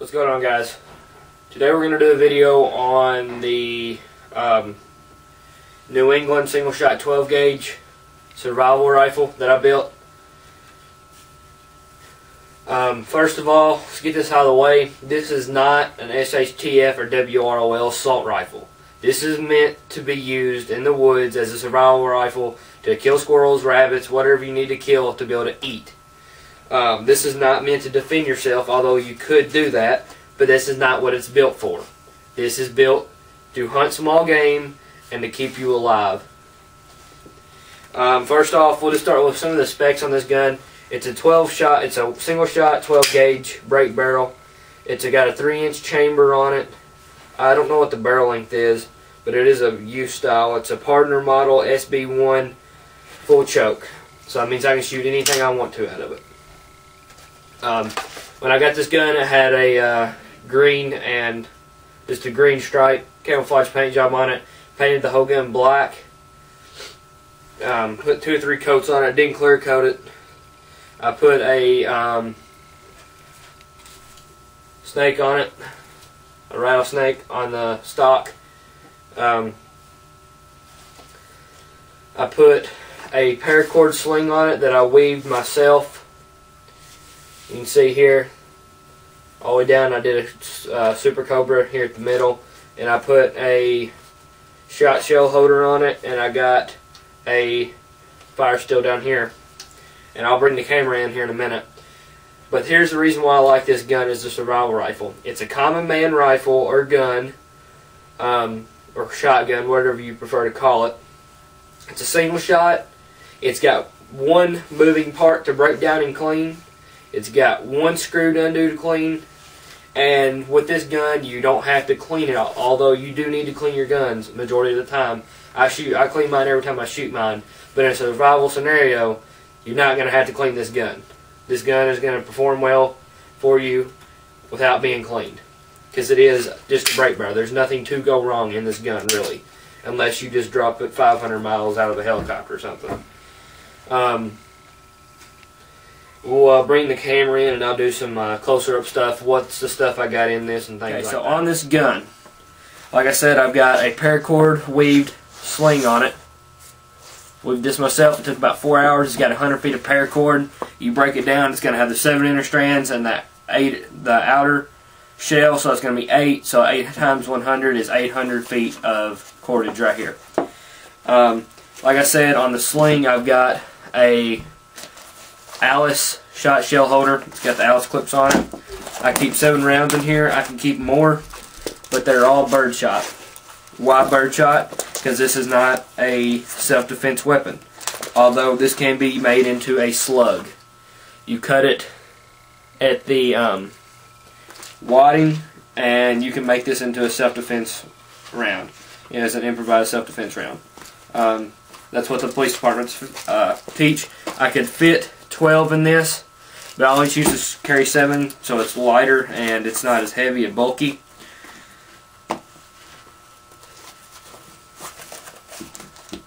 What's going on, guys? Today we're going to do a video on the New England single shot 12 gauge survival rifle that I built. First of all, let's get this out of the way. This is not an SHTF or WROL assault rifle. This is meant to be used in the woods as a survival rifle to kill squirrels, rabbits, whatever you need to kill to be able to eat. This is not meant to defend yourself, although you could do that, but this is not what it's built for. This is built to hunt small game and to keep you alive. First off, we'll just start with some of the specs on this gun. It's a 12 shot, it's a single shot 12 gauge break barrel. It's got a 3-inch chamber on it. I don't know what the barrel length is, but it is a U style. It's a partner model SB1 full choke. So that means I can shoot anything I want to out of it. When I got this gun, it had a green and just a green stripe camouflage paint job on it. Painted the whole gun black. Put 2 or 3 coats on it. Didn't clear coat it. I put a snake on it, a rattlesnake on the stock. I put a paracord sling on it that I weaved myself. You can see here, all the way down, I did a Super Cobra here at the middle, and I put a shot shell holder on it, and I got a fire steel down here. And I'll bring the camera in here in a minute. But here's the reason why I like this gun as a survival rifle. It's a common man rifle or gun, or shotgun, whatever you prefer to call it. It's a single shot. It's got one moving part to break down and clean. It's got one screw to undo to clean. And with this gun, you don't have to clean it, although you do need to clean your guns majority of the time. I clean mine every time I shoot mine. But in a survival scenario, you're not going to have to clean this gun. This gun is going to perform well for you without being cleaned. Because it is just a break barrel. There's nothing to go wrong in this gun, really. Unless you just drop it 500 miles out of a helicopter or something. We'll bring the camera in and I'll do some closer up stuff. What's the stuff I got in this and things like that. So on this gun, like I said, I've got a paracord weaved sling on it. Weaved this myself. It took about 4 hours. It's got 100 feet of paracord. You break it down, it's going to have the 7 inner strands and the outer shell, so it's going to be 8. So 8 times 100 is 800 feet of cordage right here. Like I said, on the sling, I've got a Alice shot shell holder. It's got the Alice clips on it. I keep 7 rounds in here. I can keep more, but they're all birdshot. Why birdshot? Because this is not a self-defense weapon. Although this can be made into a slug. You cut it at the wadding, and you can make this into a self-defense round. It is an improvised self-defense round. That's what the police departments teach. I could fit 12 in this, but I only choose to carry 7, so it's lighter and it's not as heavy and bulky.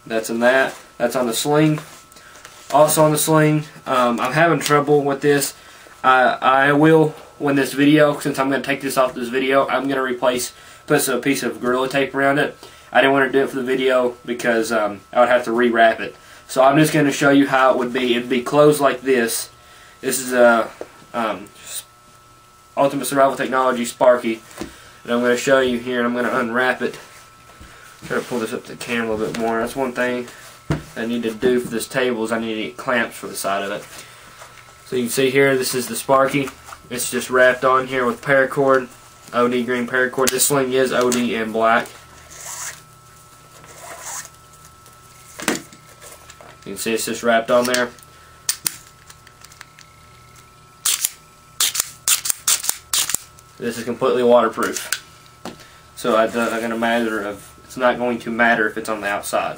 That's in that. That's on the sling. Also on the sling, I'm having trouble with this. I will, when this video, since I'm going to take this off this video, I'm going to put a piece of Gorilla Tape around it. I didn't want to do it for the video because I would have to rewrap it. So I'm just going to show you how it would be. It would be closed like this. This is a Ultimate Survival Technology Sparky. And I'm going to show you here, and I'm going to unwrap it. Try to pull this up to the camera a little bit more. That's one thing I need to do for this table is I need to get clamps for the side of it. So you can see here, this is the Sparky. It's just wrapped on here with paracord, OD green paracord. This sling is OD in black. You can see it's just wrapped on there. This is completely waterproof. So it's not going to matter if it's on the outside.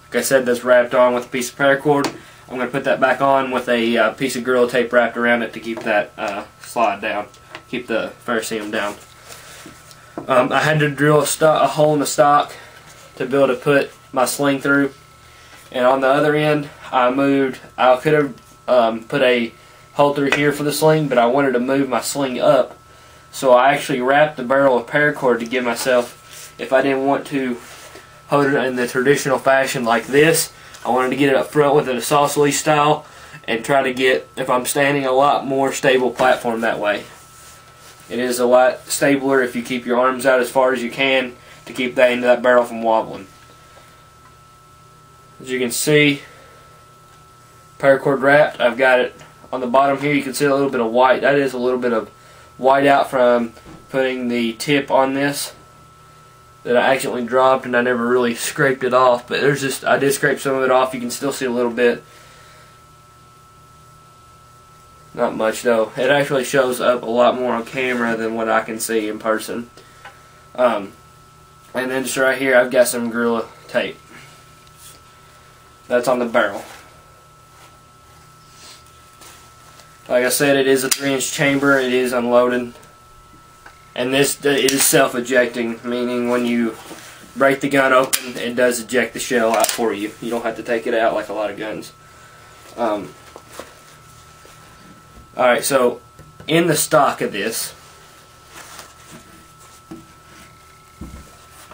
Like I said, that's wrapped on with a piece of paracord. I'm going to put that back on with a piece of Gorilla Tape wrapped around it to keep that slide down, keep the ferrocerium down. I had to drill a hole in the stock to be able to put my sling through. And on the other end, I could have put a hole through here for the sling, but I wanted to move my sling up So I actually wrapped the barrel with paracord to give myself, if I didn't want to hold it in the traditional fashion like this, I wanted to get it up front with it a Saucely style and try to get, if I'm standing, a lot more stable platform that way. It is a lot stabler if you keep your arms out as far as you can to keep that end of that barrel from wobbling. As you can see, paracord wrapped. I've got it on the bottom here. You can see a little bit of white. That is a little bit of white out from putting the tip on this that I accidentally dropped, and I never really scraped it off, but there's just, I did scrape some of it off. You can still see a little bit. Not much though. It actually shows up a lot more on camera than what I can see in person. And then just right here I've got some Gorilla tape. That's on the barrel. Like I said, it is a 3-inch chamber. It is unloaded. And this is self-ejecting, meaning when you break the gun open, it does eject the shell out for you. You don't have to take it out like a lot of guns. Alright, so in the stock of this,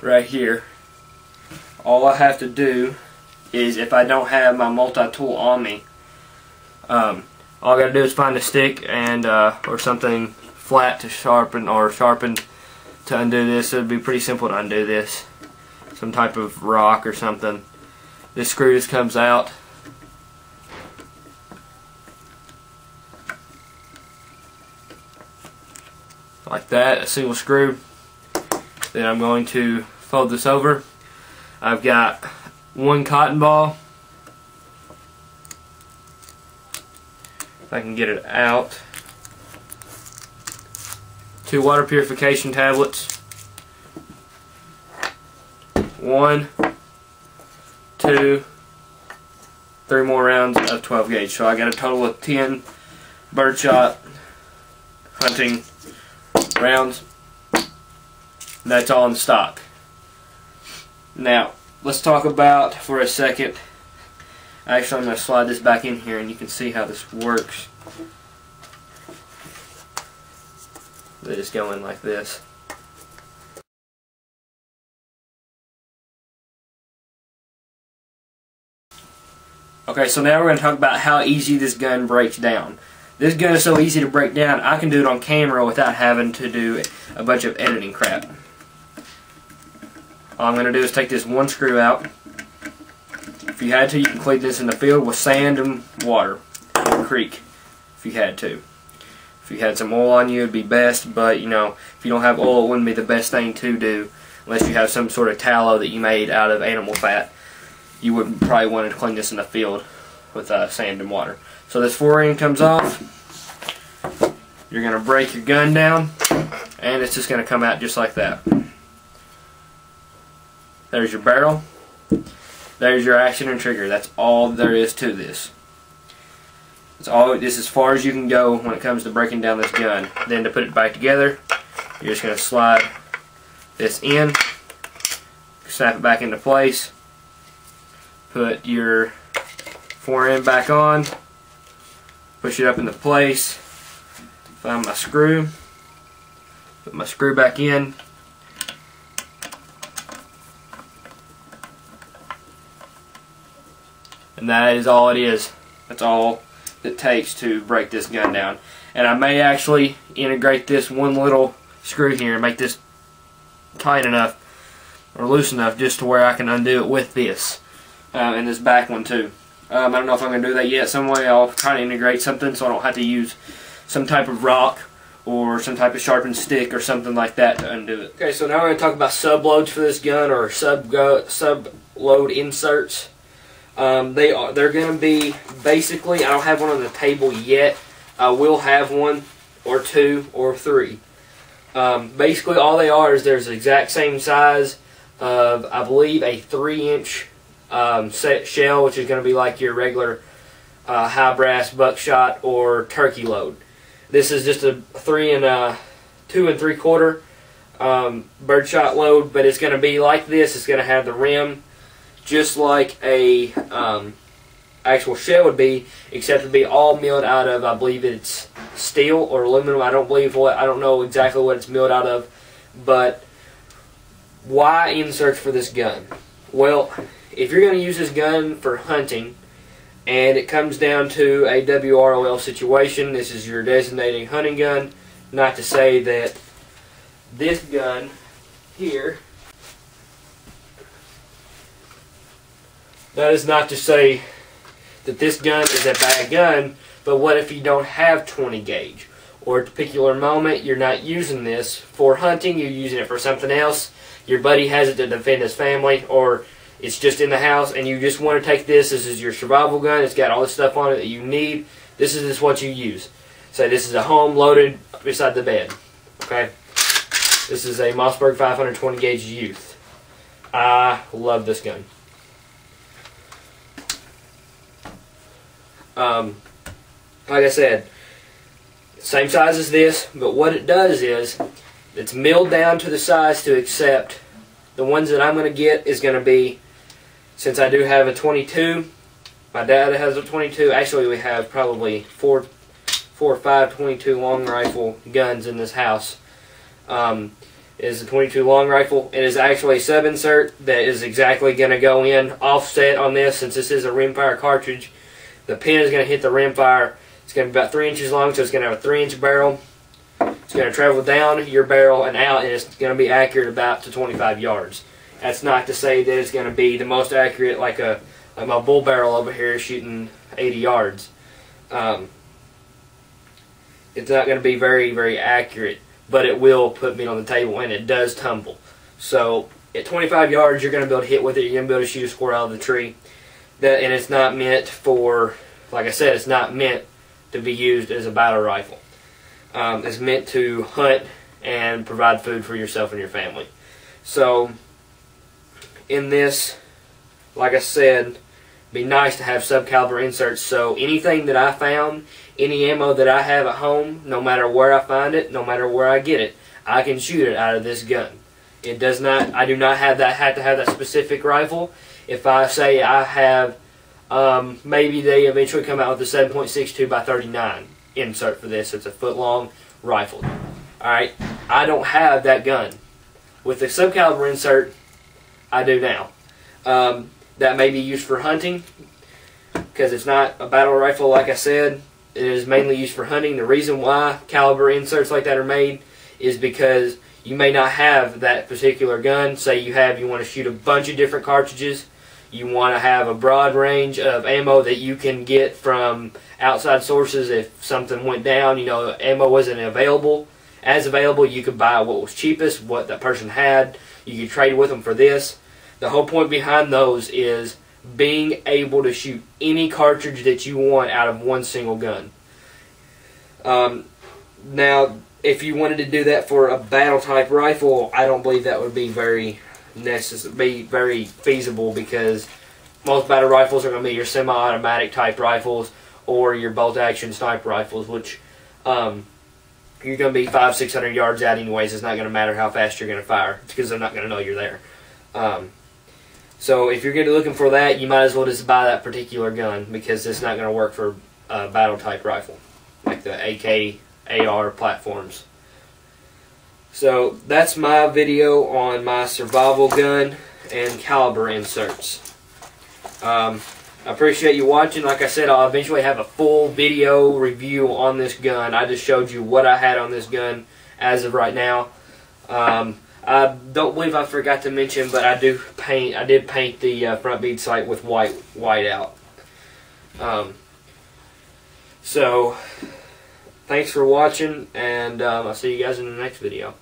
right here, all I have to do is, if I don't have my multi-tool on me, all I gotta do is find a stick and or something flat to sharpen, or sharpened to undo this. It would be pretty simple to undo this. Some type of rock or something. This screw just comes out. Like that, a single screw. Then I'm going to fold this over. I've got one cotton ball. If I can get it out. 2 water purification tablets. 1, 2, 3 more rounds of 12 gauge. So I got a total of 10 birdshot hunting rounds. And that's all in stock. Now, let's talk about for a second. Actually, I'm going to slide this back in here and you can see how this works. They just go in like this. Okay, so now we're going to talk about how easy this gun breaks down. This gun is so easy to break down, I can do it on camera without having to do a bunch of editing crap. All I'm going to do is take this one screw out. If you had to, you can clean this in the field with sand and water, or a creek, if you had to. If you had some oil on you, it'd be best, but you know, if you don't have oil, it wouldn't be the best thing to do, unless you have some sort of tallow that you made out of animal fat. You wouldn't probably want to clean this in the field with sand and water. So this fore-end comes off. You're going to break your gun down, and it's just going to come out just like that. There's your barrel. There's your action and trigger. That's all there is to this. That's all. This is as far as you can go when it comes to breaking down this gun. Then to put it back together, you're just going to slide this in, snap it back into place, put your fore-end back on, push it up into place, find my screw, put my screw back in, and that is all it is. That's all it takes to break this gun down. And I may actually integrate this one little screw here and make this tight enough or loose enough just to where I can undo it with this and this back one too. I don't know if I'm going to do that yet. Some way I'll try to integrate something so I don't have to use some type of rock or some type of sharpened stick or something like that to undo it. Okay, so now we're going to talk about subloads for this gun, or sub-load inserts. They're going to be basically, I don't have one on the table yet. I will have one or 2 or 3. Basically all they are is there's the exact same size of, I believe, a 3-inch set shell, which is going to be like your regular high brass buckshot or turkey load. This is just a 2 3/4 birdshot load, but it's going to be like this. It's going to have the rim just like a actual shell would be, except it would be all milled out of, I believe it's steel or aluminum. I don't know exactly what it's milled out of. But why inserts for this gun? Well, if you're going to use this gun for hunting, and it comes down to a WROL situation, this is your designated hunting gun. Not to say that this gun here, that is not to say that this gun is a bad gun, but what if you don't have 20 gauge? Or at a particular moment, you're not using this for hunting, you're using it for something else. Your buddy has it to defend his family, or it's just in the house, and you just want to take this. This is your survival gun. It's got all the stuff on it that you need. This is just what you use. So this is a home loaded beside the bed. Okay? This is a Mossberg 520 gauge Youth. I love this gun. Like I said, same size as this, but what it does is it's milled down to the size to accept. The ones that I'm going to get is going to be, since I do have a 22, my dad has a 22. Actually, we have probably four or five 22 long rifle guns in this house. It is a 22 long rifle. It is actually a sub insert that is exactly going to go in offset on this, since this is a rimfire cartridge. The pin is going to hit the rimfire. It's going to be about 3 inches long, so it's going to have a 3-inch barrel. It's going to travel down your barrel and out, and it's going to be accurate about to 25 yards. That's not to say that it's going to be the most accurate, like my bull barrel over here is shooting 80 yards. It's not going to be very, very accurate, but it will put meat on the table, and it does tumble. So at 25 yards, you're going to be able to hit with it. You're going to be able to shoot a squirrel out of the tree. And it's not meant for, like I said, it's not meant to be used as a battle rifle. It's meant to hunt and provide food for yourself and your family. So in this, like I said, it'd be nice to have sub-caliber inserts. So anything that I found, any ammo that I have at home, no matter where I find it, no matter where I get it, I can shoot it out of this gun. It does not. I do not have to have that specific rifle. If I say I have, maybe they eventually come out with a 7.62 by 39 insert for this. It's a foot-long rifle. Alright, I don't have that gun. With the sub-caliber insert, I do now. That may be used for hunting, because it's not a battle rifle like I said. It is mainly used for hunting. The reason why caliber inserts like that are made is because you may not have that particular gun. Say you want to shoot a bunch of different cartridges. You want to have a broad range of ammo that you can get from outside sources. If something went down, ammo wasn't available. As available, you could buy what was cheapest, what that person had. You could trade with them for this. The whole point behind those is being able to shoot any cartridge that you want out of one single gun. Now, if you wanted to do that for a battle type rifle, I don't believe that would be very feasible, because most battle rifles are going to be your semi-automatic type rifles or your bolt-action sniper rifles, which you're going to be 500-600 yards out anyways. It's not going to matter how fast you're going to fire, because they're not going to know you're there. So if you're going to be looking for that, you might as well just buy that particular gun, because it's not going to work for a battle type rifle like the AK, AR platforms. So that's my video on my survival gun and caliber inserts. I appreciate you watching. Like I said, I'll eventually have a full video review on this gun. I just showed you what I had on this gun as of right now. I don't believe I forgot to mention, but I did paint the front bead sight with white out. So thanks for watching, and I'll see you guys in the next video.